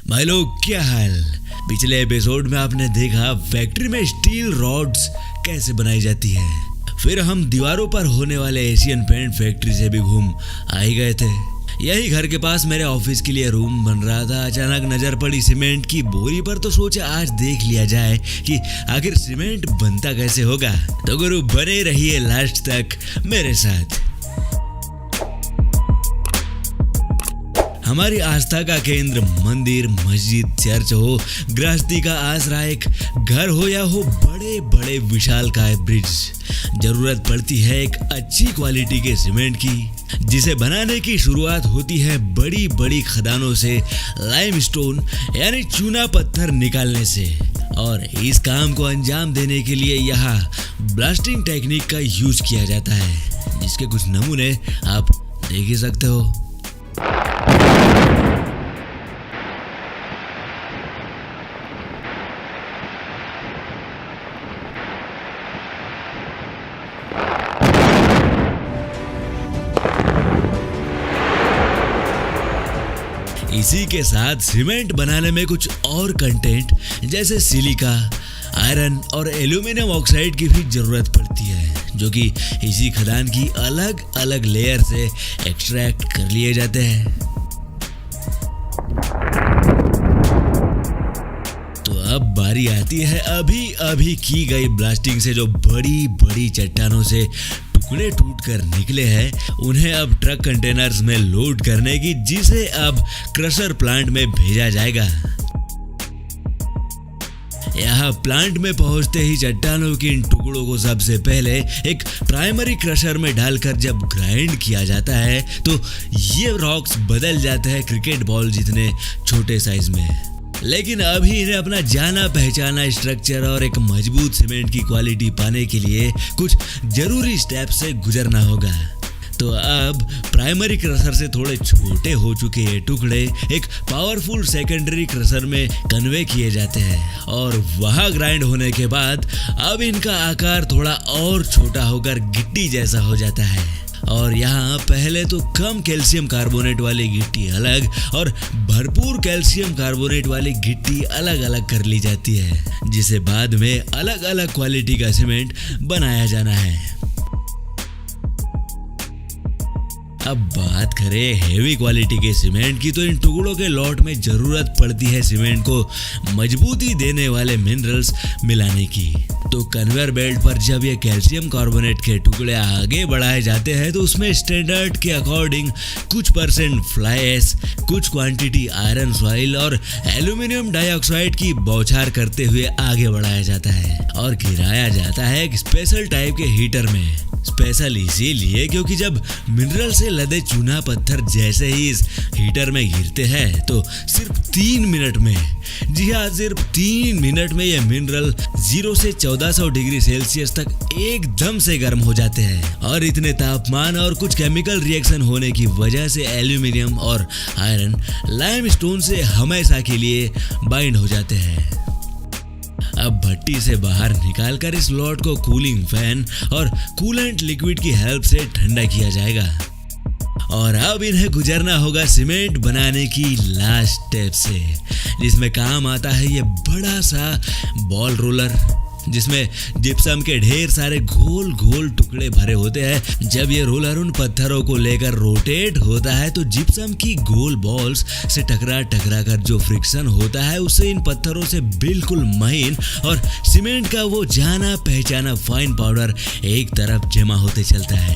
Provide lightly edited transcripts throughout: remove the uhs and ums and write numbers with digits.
भाई लोग क्या हाल। पिछले एपिसोड में आपने देखा फैक्ट्री में स्टील रॉड्स कैसे बनाई जाती है। फिर हम दीवारों पर होने वाले एशियन पेंट फैक्ट्री से भी घूम आ ही गए थे। यही घर के पास मेरे ऑफिस के लिए रूम बन रहा था। अचानक नजर पड़ी सीमेंट की बोरी पर, तो सोचा आज देख लिया जाए कि आखिर सीमेंट बनता कैसे होगा। तो गुरु बने रहिए लास्ट तक मेरे साथ। हमारी आस्था का केंद्र मंदिर, मस्जिद, चर्च हो, गृहस्थी का आसरा एक घर हो या हो बड़े बड़े विशालकाय ब्रिज, जरूरत पड़ती है एक अच्छी क्वालिटी के सीमेंट की, जिसे बनाने की शुरुआत होती है बड़ी बड़ी खदानों से लाइमस्टोन यानी चूना पत्थर निकालने से। और इस काम को अंजाम देने के लिए यहाँ ब्लास्टिंग टेक्निक का यूज किया जाता है, जिसके कुछ नमूने आप देख ही सकते हो। इसी के साथ सीमेंट बनाने में कुछ और कंटेंट जैसे सिलिका, आयरन और एल्यूमिनियम ऑक्साइड की भी जरूरत पड़ती है, जो कि इसी खदान की अलग अलग लेयर से एक्सट्रैक्ट कर लिए जाते हैं। तो अब बारी आती है अभी अभी की गई ब्लास्टिंग से जो बड़ी बड़ी चट्टानों से टुकड़े टूट कर निकले हैं, उन्हें अब ट्रक कंटेनर्स में लोड करने की, जिसे अब क्रशर प्लांट में भेजा जाएगा। यहाँ प्लांट में पहुंचते ही चट्टानों के इन टुकड़ों को सबसे पहले एक प्राइमरी क्रशर में डालकर जब ग्राइंड किया जाता है, तो ये रॉक्स बदल जाते हैं क्रिकेट बॉल जितने छोटे साइज में। लेकिन अभी इन्हें अपना जाना पहचाना स्ट्रक्चर और एक मजबूत सीमेंट की क्वालिटी पाने के लिए कुछ जरूरी स्टेप्स से गुजरना होगा। तो अब प्राइमरी क्रशर से थोड़े छोटे हो चुके ये टुकड़े एक पावरफुल सेकेंडरी क्रशर में कन्वे किए जाते हैं, और वहां ग्राइंड होने के बाद अब इनका आकार थोड़ा और छोटा होकर गिट्टी जैसा हो जाता है। और यहाँ पहले तो कम कैल्शियम कार्बोनेट वाली गिट्टी अलग और भरपूर कैल्शियम कार्बोनेट वाली गिट्टी अलग अलग कर ली जाती है, जिसे बाद में अलग अलग क्वालिटी का सीमेंट बनाया जाना है। अब बात करें हेवी क्वालिटी के सीमेंट की, तो इन टुकड़ों के लॉट में जरूरत पड़ती है सीमेंट को मजबूती देने वाले मिनरल्स मिलाने की। तो कन्वेयर बेल्ट पर जब ये कैल्शियम कार्बोनेट के टुकड़े आगे बढ़ाए जाते हैं, तो उसमें स्टैंडर्ड के अकॉर्डिंग कुछ परसेंट फ्लाई ऐश, कुछ क्वांटिटी आयरन सॉइल और एल्यूमिनियम डाइऑक्साइड की बौछार करते हुए आगे बढ़ाया जाता है और गिराया जाता है एक स्पेशल टाइप के हीटर में। स्पेशल इसीलिए क्योंकि जब मिनरल से लदे चूना पत्थर जैसे ही इस हीटर में गिरते हैं, तो सिर्फ 3 मिनट में, जी हाँ सिर्फ 3 मिनट में ये मिनरल 0 से 1400 डिग्री सेल्सियस तक एकदम से गर्म हो जाते हैं। और इतने तापमान और कुछ केमिकल रिएक्शन होने की वजह से एल्यूमिनियम और आयरन लाइमस्टोन से हमेशा के लिए बाइंड हो जाते हैं। अब भट्टी से बाहर निकालकर इस लॉट को कूलिंग फैन और कूलेंट लिक्विड की हेल्प से ठंडा किया जाएगा। और अब इन्हें गुजरना होगा सीमेंट बनाने की लास्ट स्टेप से, जिसमें काम आता है ये बड़ा सा बॉल रोलर, जिसमें जिप्सम के ढेर सारे गोल गोल टुकड़े भरे होते हैं। जब ये रोलर उन पत्थरों को लेकर रोटेट होता है, तो जिप्सम की गोल बॉल्स से टकरा कर जो फ्रिक्शन होता है, उससे इन पत्थरों से बिल्कुल महीन और सीमेंट का वो जाना पहचाना फाइन पाउडर एक तरफ जमा होते चलता है।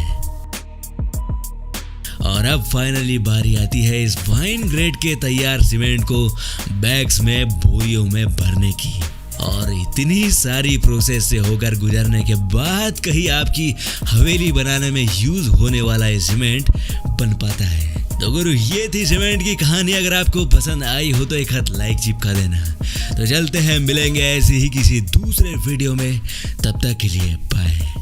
और अब फाइनली बारी आती है इस फाइन ग्रेड के तैयार सीमेंट को बैग्स में, बोरियों में भरने की। और इतनी सारी प्रोसेस से होकर गुजरने के बाद कहीं आपकी हवेली बनाने में यूज होने वाला ये सीमेंट बन पाता है। तो गुरु ये थी सीमेंट की कहानी। अगर आपको पसंद आई हो तो एक हाथ लाइक चिपका देना। तो चलते हैं, मिलेंगे ऐसे ही किसी दूसरे वीडियो में। तब तक के लिए बाय।